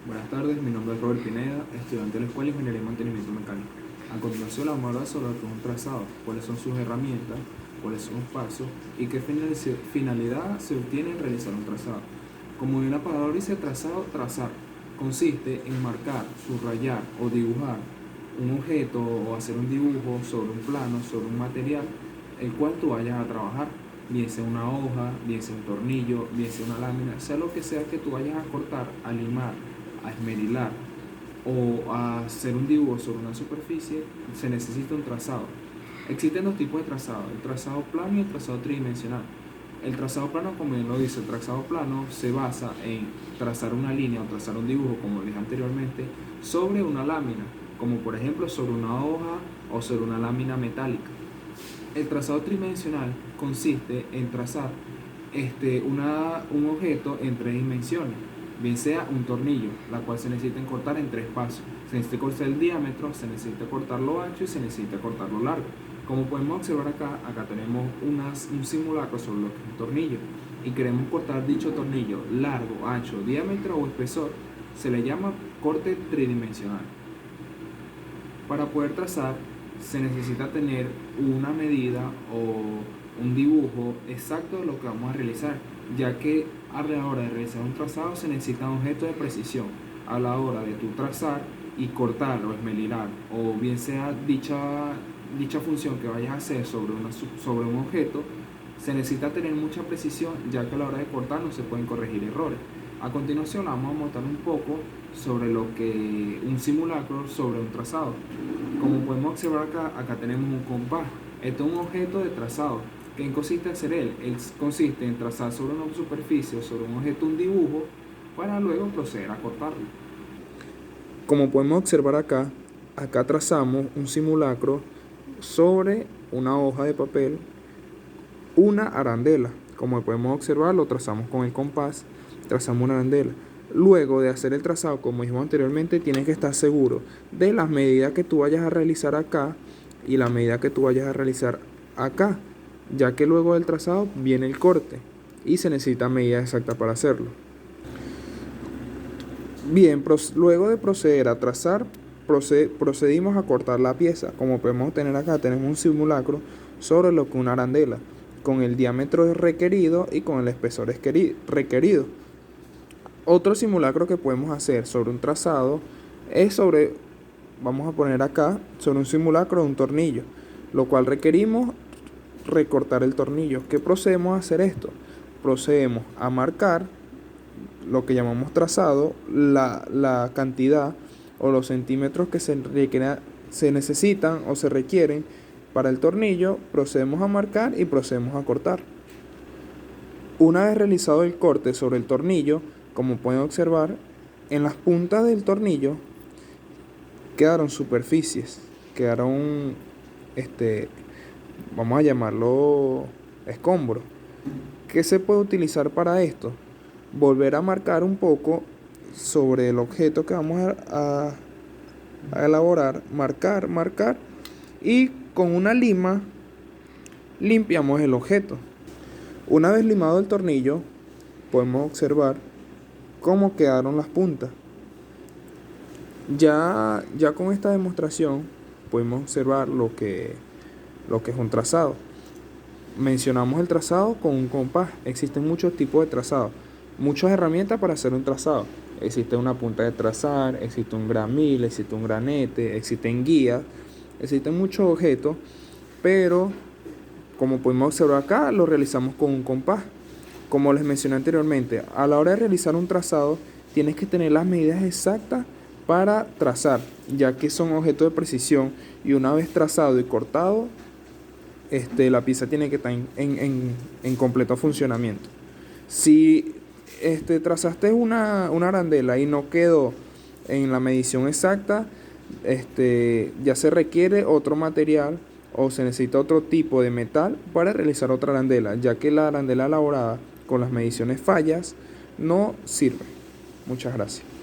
Buenas tardes, mi nombre es Robert Pineda, estudiante de la Escuela de Ingeniería y Mantenimiento Mecánico. A continuación vamos a hablar sobre lo que es un trazado, cuáles son sus herramientas, cuáles son los pasos y qué finalidad se obtiene en realizar un trazado. Como bien la palabra dice trazado, trazar, consiste en marcar, subrayar o dibujar un objeto o hacer un dibujo sobre un plano, sobre un material, el cual tú vayas a trabajar, bien sea una hoja, bien sea un tornillo, bien sea una lámina, sea lo que sea que tú vayas a cortar, a limar, a esmerilar o a hacer un dibujo sobre una superficie, se necesita un trazado. Existen dos tipos de trazado, el trazado plano y el trazado tridimensional. El trazado plano, como bien lo dice, el trazado plano se basa en trazar una línea o trazar un dibujo, como dije anteriormente, sobre una lámina, como por ejemplo sobre una hoja o sobre una lámina metálica. El trazado tridimensional consiste en trazar un objeto en tres dimensiones, bien sea un tornillo, la cual se necesita cortar en tres pasos. Se necesita cortar el diámetro, se necesita cortar lo ancho y se necesita cortar lo largo. Como podemos observar acá tenemos un simulacro sobre lo que es un tornillo y queremos cortar dicho tornillo largo, ancho, diámetro o espesor. Se le llama corte tridimensional. Para poder trazar se necesita tener una medida o un dibujo exacto de lo que vamos a realizar, ya que a la hora de realizar un trazado se necesita un objeto de precisión. A la hora de tu trazar y cortar o esmerilar, o bien sea dicha función que vayas a hacer sobre un objeto, se necesita tener mucha precisión, ya que a la hora de cortar no se pueden corregir errores. A continuación vamos a montar un poco sobre lo que un simulacro sobre un trazado. Como podemos observar acá tenemos un compás. Esto es un objeto de trazado. ¿Qué consiste en hacer él? Él consiste en trazar sobre una superficie o sobre un objeto un dibujo para luego proceder a cortarlo. Como podemos observar acá trazamos un simulacro sobre una hoja de papel, una arandela. Como podemos observar, lo trazamos con el compás, trazamos una arandela. Luego de hacer el trazado, como dijimos anteriormente, tienes que estar seguro de las medidas que tú vayas a realizar acá y la medida que tú vayas a realizar acá, ya que luego del trazado viene el corte y se necesita medida exacta para hacerlo. Bien, luego de proceder a trazar, procedimos a cortar la pieza. Como podemos tener acá, tenemos un simulacro sobre lo que es una arandela, con el diámetro requerido y con el espesor requerido. Otro simulacro que podemos hacer sobre un trazado es vamos a poner acá, sobre un simulacro de un tornillo, lo cual requerimos recortar el tornillo. ¿Qué procedemos a hacer esto? Procedemos a marcar lo que llamamos trazado, la cantidad o los centímetros que se necesitan o se requieren para el tornillo, procedemos a marcar y procedemos a cortar. Una vez realizado el corte sobre el tornillo, como pueden observar, en las puntas del tornillo quedaron superficies, vamos a llamarlo escombros. ¿Qué se puede utilizar para esto? Volver a marcar un poco sobre el objeto que vamos a elaborar, marcar y con una lima limpiamos el objeto. Una vez limado el tornillo, podemos observar cómo quedaron las puntas. Ya con esta demostración podemos observar lo que es un trazado. Mencionamos el trazado con un compás. Existen muchos tipos de trazado, muchas herramientas para hacer un trazado. Existe una punta de trazar, existe un gramil, existe un granete, existen guías, existen muchos objetos, pero como podemos observar acá, lo realizamos con un compás. Como les mencioné anteriormente, a la hora de realizar un trazado, tienes que tener las medidas exactas para trazar, ya que son objetos de precisión y una vez trazado y cortado, la pieza tiene que estar en completo funcionamiento. Si trazaste una arandela y no quedó en la medición exacta, ya se requiere otro material o se necesita otro tipo de metal para realizar otra arandela, ya que la arandela elaborada con las mediciones fallas no sirve. Muchas gracias.